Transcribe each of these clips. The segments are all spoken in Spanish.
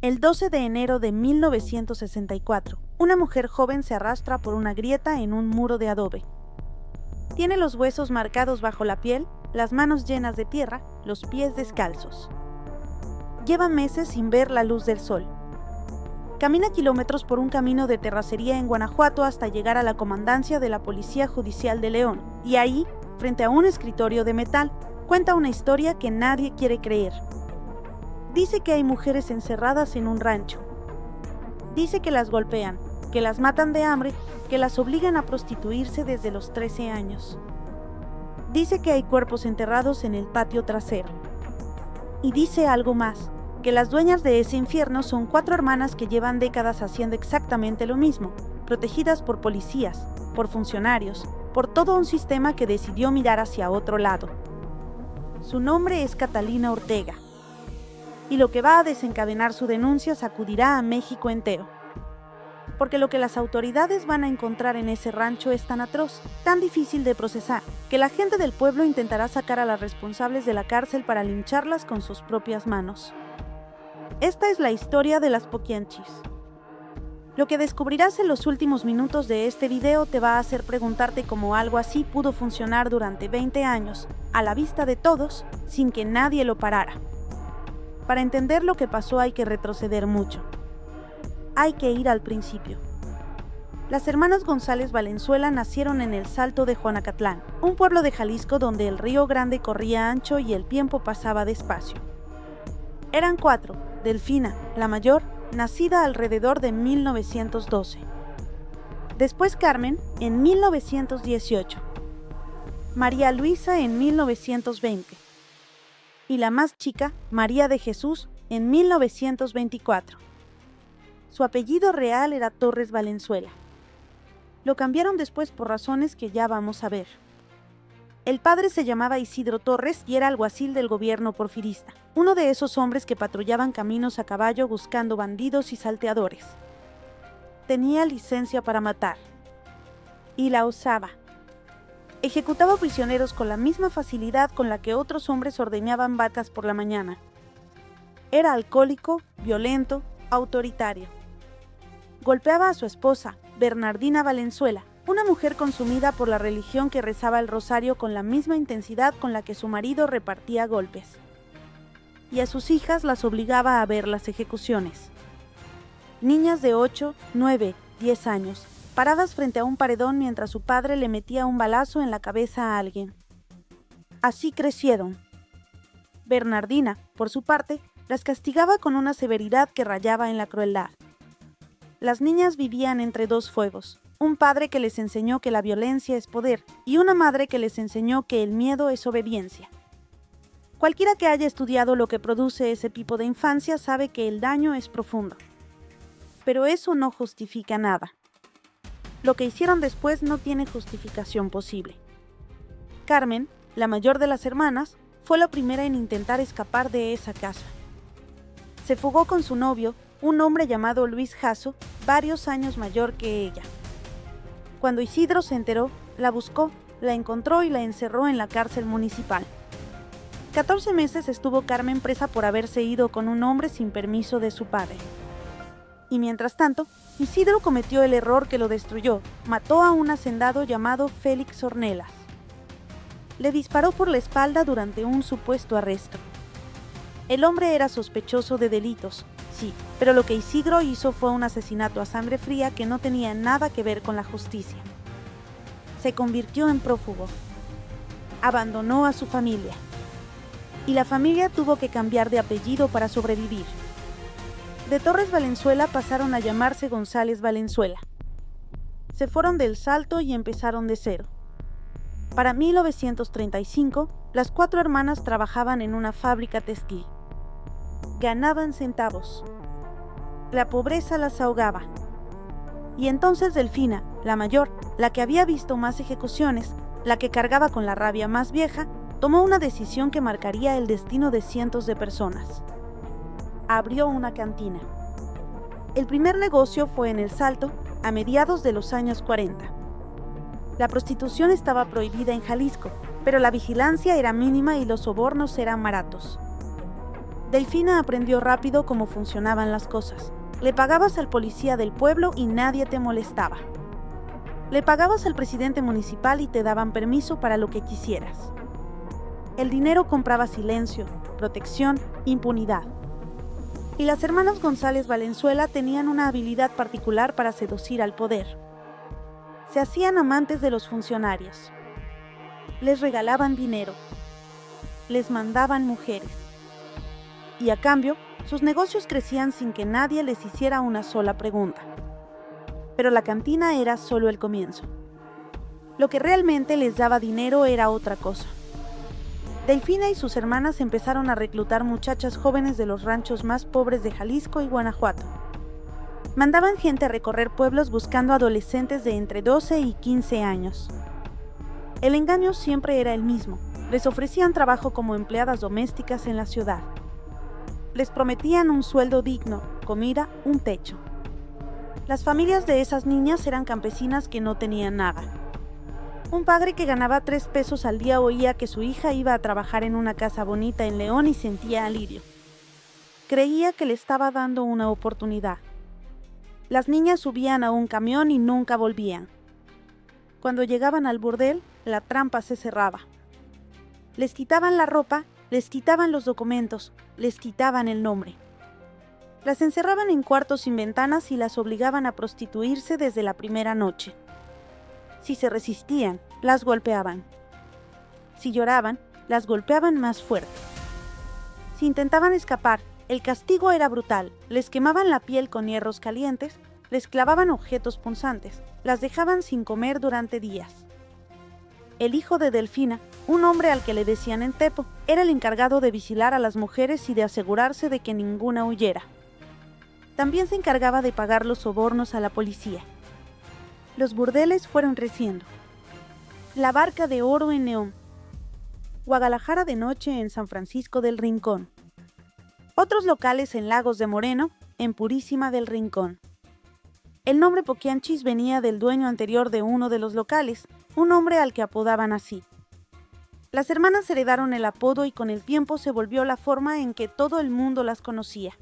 El 12 de enero de 1964, una mujer joven se arrastra por una grieta en un muro de adobe. Tiene los huesos marcados bajo la piel, las manos llenas de tierra, los pies descalzos. Lleva meses sin ver la luz del sol. Camina kilómetros por un camino de terracería en Guanajuato hasta llegar a la comandancia de la Policía Judicial de León, y ahí, frente a un escritorio de metal, cuenta una historia que nadie quiere creer. Dice que hay mujeres encerradas en un rancho. Dice que las golpean, que las matan de hambre, que las obligan a prostituirse desde los 13 años. Dice que hay cuerpos enterrados en el patio trasero. Y dice algo más, que las dueñas de ese infierno son 4 hermanas que llevan décadas haciendo exactamente lo mismo, protegidas por policías, por funcionarios, por todo un sistema que decidió mirar hacia otro lado. Su nombre es Catalina Ortega. Y lo que va a desencadenar su denuncia sacudirá a México entero. Porque lo que las autoridades van a encontrar en ese rancho es tan atroz, tan difícil de procesar, que la gente del pueblo intentará sacar a las responsables de la cárcel para lincharlas con sus propias manos. Esta es la historia de las Poquianchis. Lo que descubrirás en los últimos minutos de este video te va a hacer preguntarte cómo algo así pudo funcionar durante 20 años, a la vista de todos, sin que nadie lo parara. Para entender lo que pasó hay que retroceder mucho. Hay que ir al principio. Las hermanas González Valenzuela nacieron en el Salto de Juanacatlán, un pueblo de Jalisco donde el río Grande corría ancho y el tiempo pasaba despacio. Eran 4, Delfina, la mayor, nacida alrededor de 1912. Después Carmen, en 1918. María Luisa en 1920. Y la más chica, María de Jesús, en 1924. Su apellido real era Torres Valenzuela. Lo cambiaron después por razones que ya vamos a ver. El padre se llamaba Isidro Torres y era alguacil del gobierno porfirista, uno de esos hombres que patrullaban caminos a caballo buscando bandidos y salteadores. Tenía licencia para matar. Y la usaba. Ejecutaba prisioneros con la misma facilidad con la que otros hombres ordeñaban vacas por la mañana. Era alcohólico, violento, autoritario. Golpeaba a su esposa, Bernardina Valenzuela, una mujer consumida por la religión que rezaba el rosario con la misma intensidad con la que su marido repartía golpes. Y a sus hijas las obligaba a ver las ejecuciones. Niñas de 8, 9, 10 años, paradas frente a un paredón mientras su padre le metía un balazo en la cabeza a alguien. Así crecieron. Bernardina, por su parte, las castigaba con una severidad que rayaba en la crueldad. Las niñas vivían entre 2 fuegos, un padre que les enseñó que la violencia es poder y una madre que les enseñó que el miedo es obediencia. Cualquiera que haya estudiado lo que produce ese tipo de infancia sabe que el daño es profundo. Pero eso no justifica nada. Lo que hicieron después no tiene justificación posible. Carmen, la mayor de las hermanas, fue la primera en intentar escapar de esa casa. Se fugó con su novio, un hombre llamado Luis Jasso, varios años mayor que ella. Cuando Isidro se enteró, la buscó, la encontró y la encerró en la cárcel municipal. 14 meses estuvo Carmen presa por haberse ido con un hombre sin permiso de su padre. Y mientras tanto, Isidro cometió el error que lo destruyó, mató a un hacendado llamado Félix Ornelas. Le disparó por la espalda durante un supuesto arresto. El hombre era sospechoso de delitos, sí, pero lo que Isidro hizo fue un asesinato a sangre fría que no tenía nada que ver con la justicia. Se convirtió en prófugo. Abandonó a su familia. Y la familia tuvo que cambiar de apellido para sobrevivir. De Torres Valenzuela pasaron a llamarse González Valenzuela. Se fueron del Salto y empezaron de cero. Para 1935, las 4 hermanas trabajaban en una fábrica textil. Ganaban centavos. La pobreza las ahogaba. Y entonces Delfina, la mayor, la que había visto más ejecuciones, la que cargaba con la rabia más vieja, tomó una decisión que marcaría el destino de cientos de personas. Abrió una cantina. El primer negocio fue en El Salto, a mediados de los años 40. La prostitución estaba prohibida en Jalisco, pero la vigilancia era mínima y los sobornos eran baratos. Delfina aprendió rápido cómo funcionaban las cosas. Le pagabas al policía del pueblo y nadie te molestaba. Le pagabas al presidente municipal y te daban permiso para lo que quisieras. El dinero compraba silencio, protección, impunidad. Y las hermanas González Valenzuela tenían una habilidad particular para seducir al poder. Se hacían amantes de los funcionarios. Les regalaban dinero. Les mandaban mujeres. Y a cambio, sus negocios crecían sin que nadie les hiciera una sola pregunta. Pero la cantina era solo el comienzo. Lo que realmente les daba dinero era otra cosa. Delfina y sus hermanas empezaron a reclutar muchachas jóvenes de los ranchos más pobres de Jalisco y Guanajuato. Mandaban gente a recorrer pueblos buscando adolescentes de entre 12 y 15 años. El engaño siempre era el mismo. Les ofrecían trabajo como empleadas domésticas en la ciudad. Les prometían un sueldo digno, comida, un techo. Las familias de esas niñas eran campesinas que no tenían nada. Un padre que ganaba 3 pesos al día oía que su hija iba a trabajar en una casa bonita en León y sentía alivio. Creía que le estaba dando una oportunidad. Las niñas subían a un camión y nunca volvían. Cuando llegaban al burdel, la trampa se cerraba. Les quitaban la ropa, les quitaban los documentos, les quitaban el nombre. Las encerraban en cuartos sin ventanas y las obligaban a prostituirse desde la primera noche. Si se resistían, las golpeaban. Si lloraban, las golpeaban más fuerte. Si intentaban escapar, el castigo era brutal. Les quemaban la piel con hierros calientes, les clavaban objetos punzantes, las dejaban sin comer durante días. El hijo de Delfina, un hombre al que le decían Entepo, era el encargado de vigilar a las mujeres y de asegurarse de que ninguna huyera. También se encargaba de pagar los sobornos a la policía. Los burdeles fueron creciendo. La Barca de Oro en León. Guadalajara de Noche en San Francisco del Rincón. Otros locales en Lagos de Moreno, en Purísima del Rincón. El nombre Poquianchis venía del dueño anterior de uno de los locales, un hombre al que apodaban así. Las hermanas heredaron el apodo y con el tiempo se volvió la forma en que todo el mundo las conocía.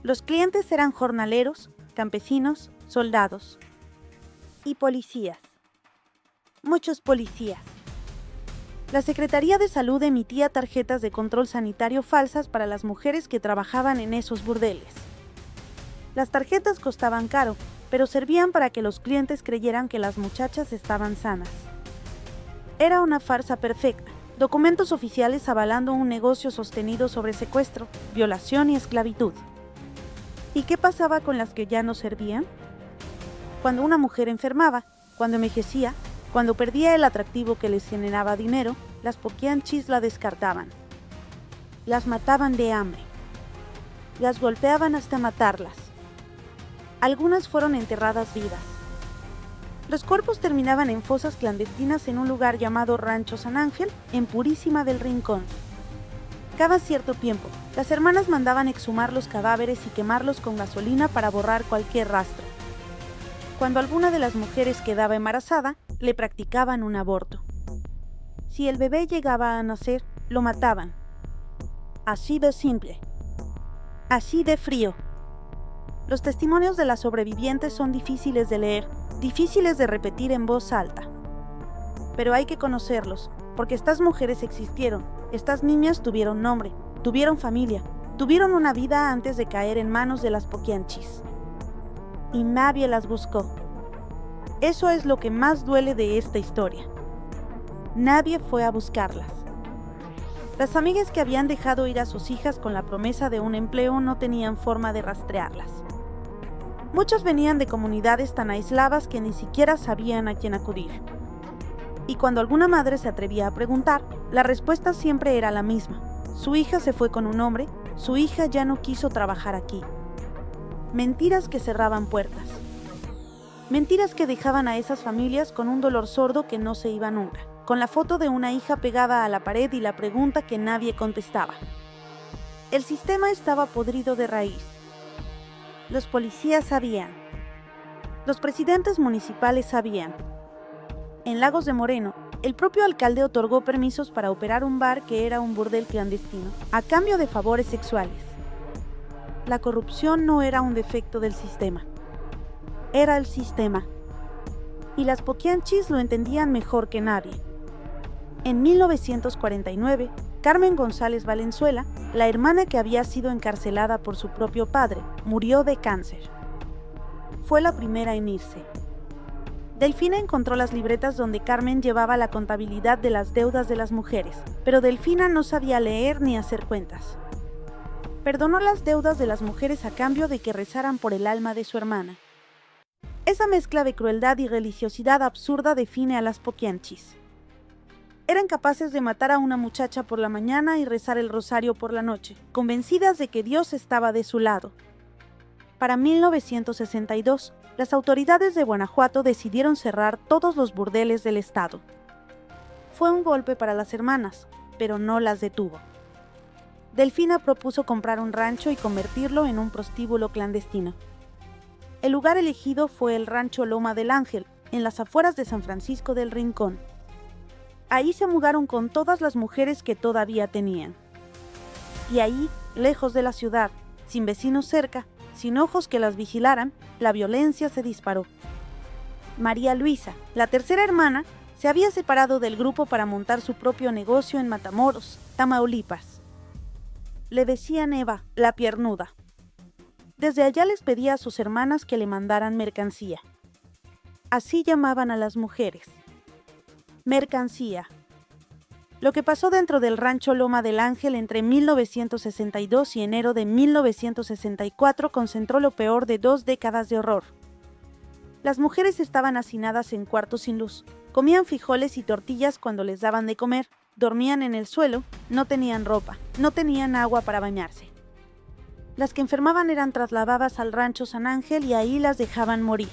Los clientes eran jornaleros, campesinos, soldados y policías. Muchos policías. La Secretaría de Salud emitía tarjetas de control sanitario falsas para las mujeres que trabajaban en esos burdeles. Las tarjetas costaban caro, pero servían para que los clientes creyeran que las muchachas estaban sanas. Era una farsa perfecta, documentos oficiales avalando un negocio sostenido sobre secuestro, violación y esclavitud. ¿Y qué pasaba con las que ya no servían? Cuando una mujer enfermaba, cuando envejecía, cuando perdía el atractivo que les generaba dinero, las Poquianchis la descartaban. Las mataban de hambre. Las golpeaban hasta matarlas. Algunas fueron enterradas vivas. Los cuerpos terminaban en fosas clandestinas en un lugar llamado Rancho San Ángel, en Purísima del Rincón. Cada cierto tiempo, las hermanas mandaban exhumar los cadáveres y quemarlos con gasolina para borrar cualquier rastro. Cuando alguna de las mujeres quedaba embarazada, le practicaban un aborto. Si el bebé llegaba a nacer, lo mataban. Así de simple. Así de frío. Los testimonios de las sobrevivientes son difíciles de leer, difíciles de repetir en voz alta. Pero hay que conocerlos, porque estas mujeres existieron, estas niñas tuvieron nombre, tuvieron familia, tuvieron una vida antes de caer en manos de las Poquianchis. Y nadie las buscó. Eso es lo que más duele de esta historia. Nadie fue a buscarlas. Las amigas que habían dejado ir a sus hijas con la promesa de un empleo no tenían forma de rastrearlas. Muchas venían de comunidades tan aisladas que ni siquiera sabían a quién acudir. Y cuando alguna madre se atrevía a preguntar, la respuesta siempre era la misma. Su hija se fue con un hombre, su hija ya no quiso trabajar aquí. Mentiras que cerraban puertas. Mentiras que dejaban a esas familias con un dolor sordo que no se iba nunca, con la foto de una hija pegada a la pared y la pregunta que nadie contestaba. El sistema estaba podrido de raíz. Los policías sabían. Los presidentes municipales sabían. En Lagos de Moreno, el propio alcalde otorgó permisos para operar un bar que era un burdel clandestino, a cambio de favores sexuales. La corrupción no era un defecto del sistema, era el sistema. Y las poquianchis lo entendían mejor que nadie. En 1949, Carmen González Valenzuela, la hermana que había sido encarcelada por su propio padre, murió de cáncer. Fue la primera en irse. Delfina encontró las libretas donde Carmen llevaba la contabilidad de las deudas de las mujeres, pero Delfina no sabía leer ni hacer cuentas. Perdonó las deudas de las mujeres a cambio de que rezaran por el alma de su hermana. Esa mezcla de crueldad y religiosidad absurda define a las poquianchis. Eran capaces de matar a una muchacha por la mañana y rezar el rosario por la noche, convencidas de que Dios estaba de su lado. Para 1962, las autoridades de Guanajuato decidieron cerrar todos los burdeles del estado. Fue un golpe para las hermanas, pero no las detuvo. Delfina propuso comprar un rancho y convertirlo en un prostíbulo clandestino. El lugar elegido fue el rancho Loma del Ángel, en las afueras de San Francisco del Rincón. Ahí se mudaron con todas las mujeres que todavía tenían. Y ahí, lejos de la ciudad, sin vecinos cerca, sin ojos que las vigilaran, la violencia se disparó. María Luisa, la tercera hermana, se había separado del grupo para montar su propio negocio en Matamoros, Tamaulipas. Le decían Eva, la piernuda. Desde allá les pedía a sus hermanas que le mandaran mercancía. Así llamaban a las mujeres. Mercancía. Lo que pasó dentro del rancho Loma del Ángel entre 1962 y enero de 1964 concentró lo peor de 2 décadas de horror. Las mujeres estaban hacinadas en cuartos sin luz, comían frijoles y tortillas cuando les daban de comer, dormían en el suelo, no tenían ropa, no tenían agua para bañarse. Las que enfermaban eran trasladadas al rancho San Ángel y ahí las dejaban morir.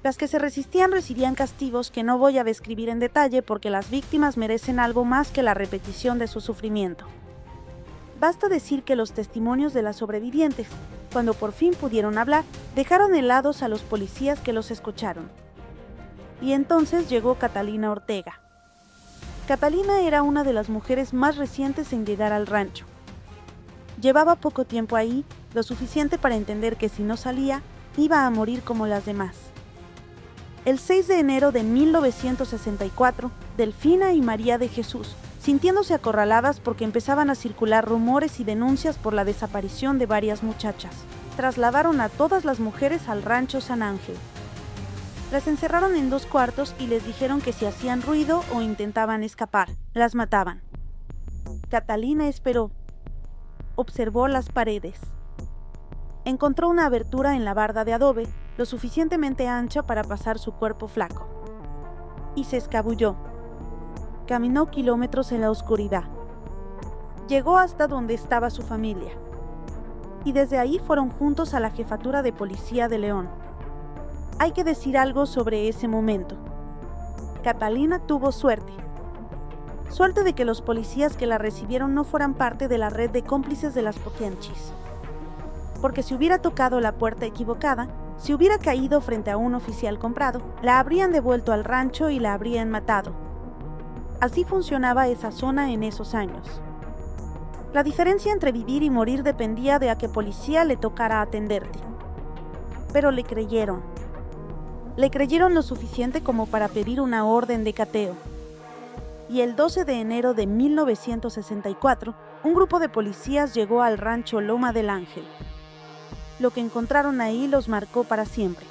Las que se resistían recibían castigos que no voy a describir en detalle porque las víctimas merecen algo más que la repetición de su sufrimiento. Basta decir que los testimonios de las sobrevivientes, cuando por fin pudieron hablar, dejaron helados a los policías que los escucharon. Y entonces llegó Catalina Ortega. Catalina era una de las mujeres más recientes en llegar al rancho. Llevaba poco tiempo ahí, lo suficiente para entender que si no salía, iba a morir como las demás. El 6 de enero de 1964, Delfina y María de Jesús, sintiéndose acorraladas porque empezaban a circular rumores y denuncias por la desaparición de varias muchachas, trasladaron a todas las mujeres al rancho San Ángel. Las encerraron en 2 cuartos y les dijeron que si hacían ruido o intentaban escapar, las mataban. Catalina esperó. Observó las paredes. Encontró una abertura en la barda de adobe, lo suficientemente ancha para pasar su cuerpo flaco. Y se escabulló. Caminó kilómetros en la oscuridad. Llegó hasta donde estaba su familia. Y desde ahí fueron juntos a la jefatura de policía de León. Hay que decir algo sobre ese momento. Catalina tuvo suerte. Suerte de que los policías que la recibieron no fueran parte de la red de cómplices de las poquianchis. Porque si hubiera tocado la puerta equivocada, si hubiera caído frente a un oficial comprado, la habrían devuelto al rancho y la habrían matado. Así funcionaba esa zona en esos años. La diferencia entre vivir y morir dependía de a qué policía le tocara atenderte. Pero le creyeron. Le creyeron lo suficiente como para pedir una orden de cateo. Y el 12 de enero de 1964, un grupo de policías llegó al rancho Loma del Ángel. Lo que encontraron ahí los marcó para siempre.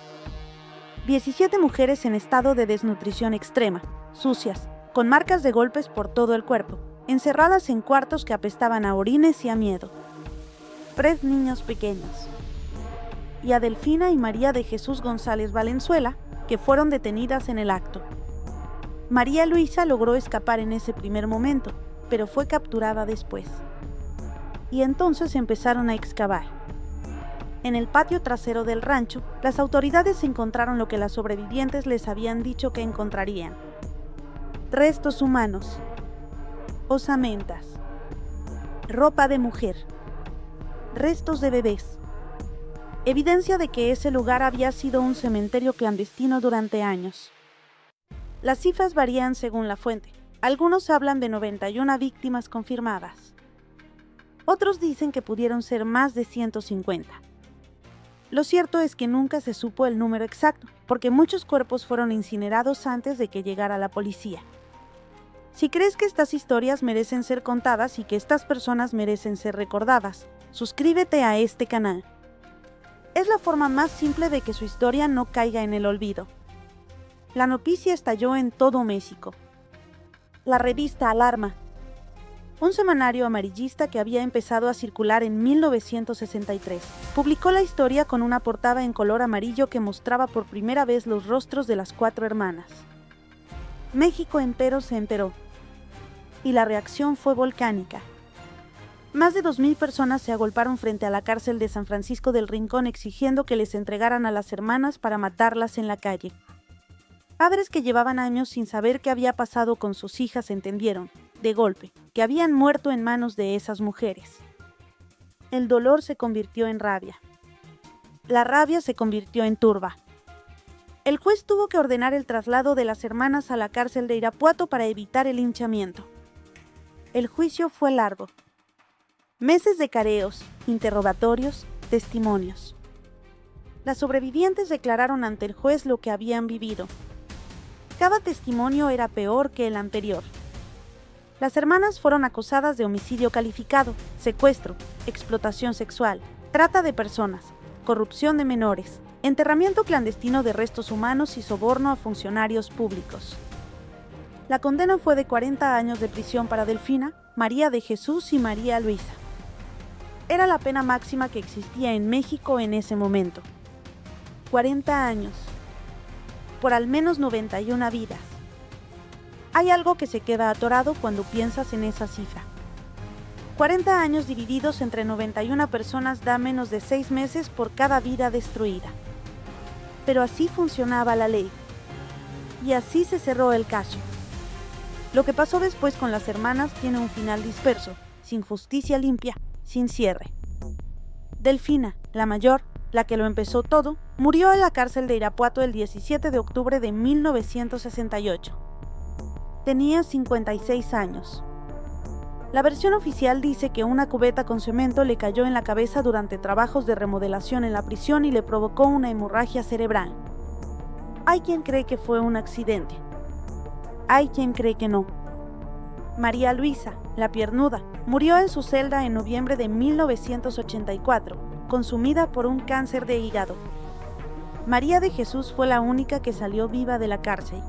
17 mujeres en estado de desnutrición extrema, sucias, con marcas de golpes por todo el cuerpo, encerradas en cuartos que apestaban a orines y a miedo. 3 niños pequeños. Y a Delfina y María de Jesús González Valenzuela, que fueron detenidas en el acto. María Luisa logró escapar en ese primer momento, pero fue capturada después. Y entonces empezaron a excavar. En el patio trasero del rancho, las autoridades encontraron lo que las sobrevivientes les habían dicho que encontrarían. Restos humanos, osamentas, ropa de mujer, restos de bebés. Evidencia de que ese lugar había sido un cementerio clandestino durante años. Las cifras varían según la fuente. Algunos hablan de 91 víctimas confirmadas. Otros dicen que pudieron ser más de 150. Lo cierto es que nunca se supo el número exacto, porque muchos cuerpos fueron incinerados antes de que llegara la policía. Si crees que estas historias merecen ser contadas y que estas personas merecen ser recordadas, suscríbete a este canal. Es la forma más simple de que su historia no caiga en el olvido. La noticia estalló en todo México. La revista Alarma, un semanario amarillista que había empezado a circular en 1963, publicó la historia con una portada en color amarillo que mostraba por primera vez los rostros de las 4 hermanas. México empero se enteró, y la reacción fue volcánica. Más de 2,000 personas se agolparon frente a la cárcel de San Francisco del Rincón exigiendo que les entregaran a las hermanas para matarlas en la calle. Padres que llevaban años sin saber qué había pasado con sus hijas entendieron, de golpe, que habían muerto en manos de esas mujeres. El dolor se convirtió en rabia. La rabia se convirtió en turba. El juez tuvo que ordenar el traslado de las hermanas a la cárcel de Irapuato para evitar el linchamiento. El juicio fue largo. Meses de careos, interrogatorios, testimonios. Las sobrevivientes declararon ante el juez lo que habían vivido. Cada testimonio era peor que el anterior. Las hermanas fueron acusadas de homicidio calificado, secuestro, explotación sexual, trata de personas, corrupción de menores, enterramiento clandestino de restos humanos y soborno a funcionarios públicos. La condena fue de 40 años de prisión para Delfina, María de Jesús y María Luisa. Era la pena máxima que existía en México en ese momento. 40 años. Por al menos 91 vidas. Hay algo que se queda atorado cuando piensas en esa cifra. 40 años divididos entre 91 personas da menos de 6 meses por cada vida destruida. Pero así funcionaba la ley. Y así se cerró el caso. Lo que pasó después con las hermanas tiene un final disperso, sin justicia limpia, sin cierre. Delfina, la mayor, la que lo empezó todo, murió en la cárcel de Irapuato el 17 de octubre de 1968. Tenía 56 años. La versión oficial dice que una cubeta con cemento le cayó en la cabeza durante trabajos de remodelación en la prisión y le provocó una hemorragia cerebral. Hay quien cree que fue un accidente. Hay quien cree que no. María Luisa, la piernuda, murió en su celda en noviembre de 1984, consumida por un cáncer de hígado. María de Jesús fue la única que salió viva de la cárcel.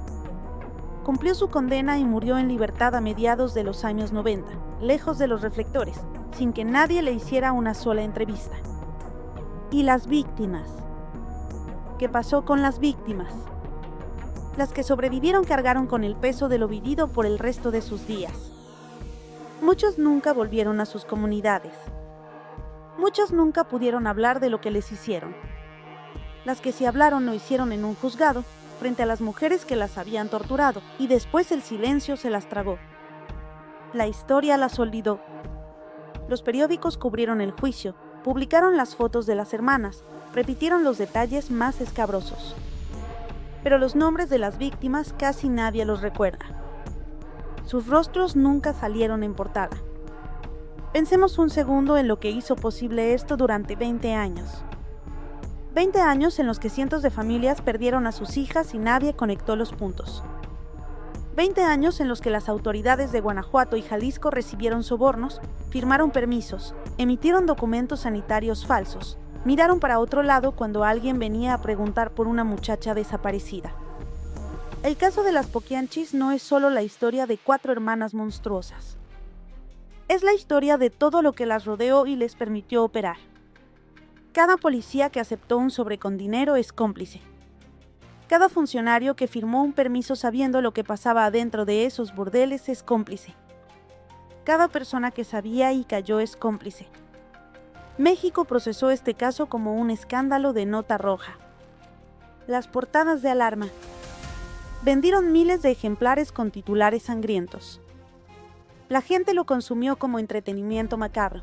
Cumplió su condena y murió en libertad a mediados de los años 90, lejos de los reflectores, sin que nadie le hiciera una sola entrevista. ¿Y las víctimas? ¿Qué pasó con las víctimas? Las que sobrevivieron cargaron con el peso de lo vivido por el resto de sus días. Muchos nunca volvieron a sus comunidades. Muchos nunca pudieron hablar de lo que les hicieron. Las que sí hablaron lo hicieron en un juzgado, frente a las mujeres que las habían torturado, y después el silencio se las tragó. La historia las olvidó. Los periódicos cubrieron el juicio, publicaron las fotos de las hermanas, repitieron los detalles más escabrosos. Pero los nombres de las víctimas casi nadie los recuerda. Sus rostros nunca salieron en portada. Pensemos un segundo en lo que hizo posible esto durante 20 años. 20 años en los que cientos de familias perdieron a sus hijas y nadie conectó los puntos. 20 años en los que las autoridades de Guanajuato y Jalisco recibieron sobornos, firmaron permisos, emitieron documentos sanitarios falsos, miraron para otro lado cuando alguien venía a preguntar por una muchacha desaparecida. El caso de las Poquianchis no es solo la historia de 4 hermanas monstruosas. Es la historia de todo lo que las rodeó y les permitió operar. Cada policía que aceptó un sobre con dinero es cómplice. Cada funcionario que firmó un permiso sabiendo lo que pasaba adentro de esos burdeles es cómplice. Cada persona que sabía y cayó es cómplice. México procesó este caso como un escándalo de nota roja. Las portadas de Alarma. Vendieron miles de ejemplares con titulares sangrientos. La gente lo consumió como entretenimiento macabro.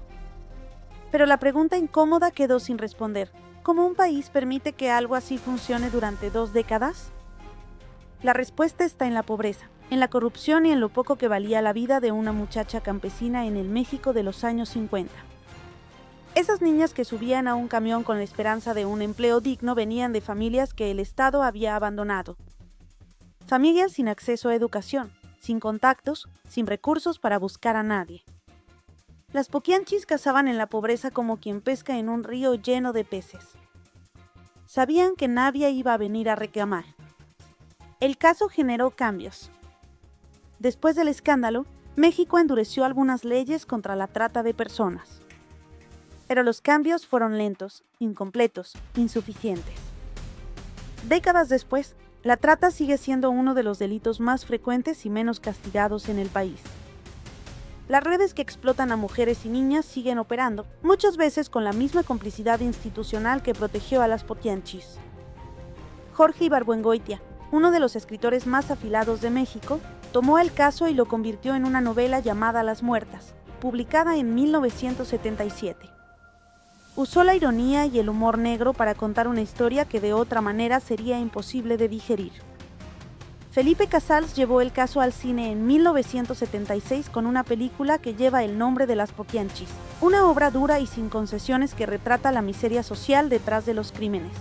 Pero la pregunta incómoda quedó sin responder. ¿Cómo un país permite que algo así funcione durante 2 décadas? La respuesta está en la pobreza, en la corrupción y en lo poco que valía la vida de una muchacha campesina en el México de los años 50. Esas niñas que subían a un camión con la esperanza de un empleo digno venían de familias que el Estado había abandonado. Familias sin acceso a educación, sin contactos, sin recursos para buscar a nadie. Las poquianchis cazaban en la pobreza como quien pesca en un río lleno de peces. Sabían que nadie iba a venir a reclamar. El caso generó cambios. Después del escándalo, México endureció algunas leyes contra la trata de personas. Pero los cambios fueron lentos, incompletos, insuficientes. Décadas después, la trata sigue siendo uno de los delitos más frecuentes y menos castigados en el país. Las redes que explotan a mujeres y niñas siguen operando, muchas veces con la misma complicidad institucional que protegió a las poquianchis. Jorge Ibargüengoitia, uno de los escritores más afilados de México, tomó el caso y lo convirtió en una novela llamada Las Muertas, publicada en 1977. Usó la ironía y el humor negro para contar una historia que de otra manera sería imposible de digerir. Felipe Casals llevó el caso al cine en 1976 con una película que lleva el nombre de Las Poquianchis, una obra dura y sin concesiones que retrata la miseria social detrás de los crímenes.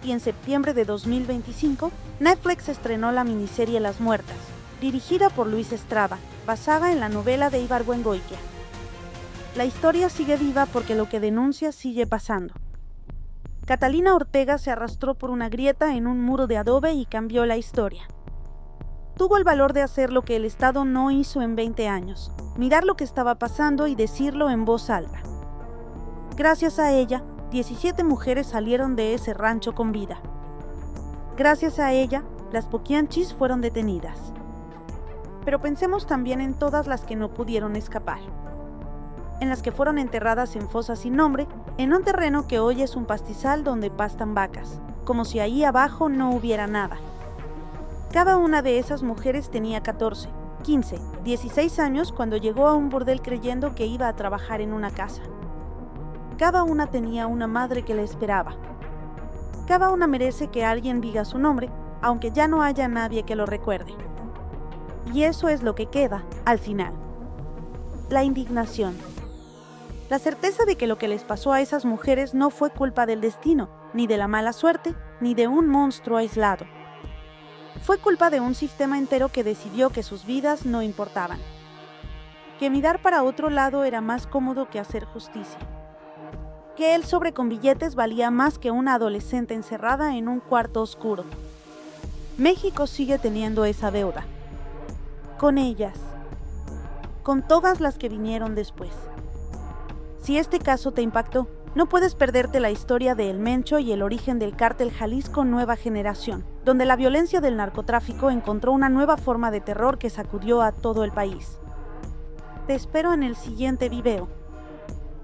Y en septiembre de 2025, Netflix estrenó la miniserie Las Muertas, dirigida por Luis Estrada, basada en la novela de Ibargüengoitia. La historia sigue viva porque lo que denuncia sigue pasando. Catalina Ortega se arrastró por una grieta en un muro de adobe y cambió la historia. Tuvo el valor de hacer lo que el Estado no hizo en 20 años, mirar lo que estaba pasando y decirlo en voz alta. Gracias a ella, 17 mujeres salieron de ese rancho con vida. Gracias a ella, las poquianchis fueron detenidas. Pero pensemos también en todas las que no pudieron escapar. En las que fueron enterradas en fosas sin nombre, en un terreno que hoy es un pastizal donde pastan vacas, como si ahí abajo no hubiera nada. Cada una de esas mujeres tenía 14, 15, 16 años cuando llegó a un burdel creyendo que iba a trabajar en una casa. Cada una tenía una madre que la esperaba. Cada una merece que alguien diga su nombre, aunque ya no haya nadie que lo recuerde. Y eso es lo que queda al final. La indignación. La certeza de que lo que les pasó a esas mujeres no fue culpa del destino, ni de la mala suerte, ni de un monstruo aislado. Fue culpa de un sistema entero que decidió que sus vidas no importaban. Que mirar para otro lado era más cómodo que hacer justicia. Que el sobre con billetes valía más que una adolescente encerrada en un cuarto oscuro. México sigue teniendo esa deuda. Con ellas. Con todas las que vinieron después. Si este caso te impactó, no puedes perderte la historia de El Mencho y el origen del cártel Jalisco Nueva Generación, donde la violencia del narcotráfico encontró una nueva forma de terror que sacudió a todo el país. Te espero en el siguiente video.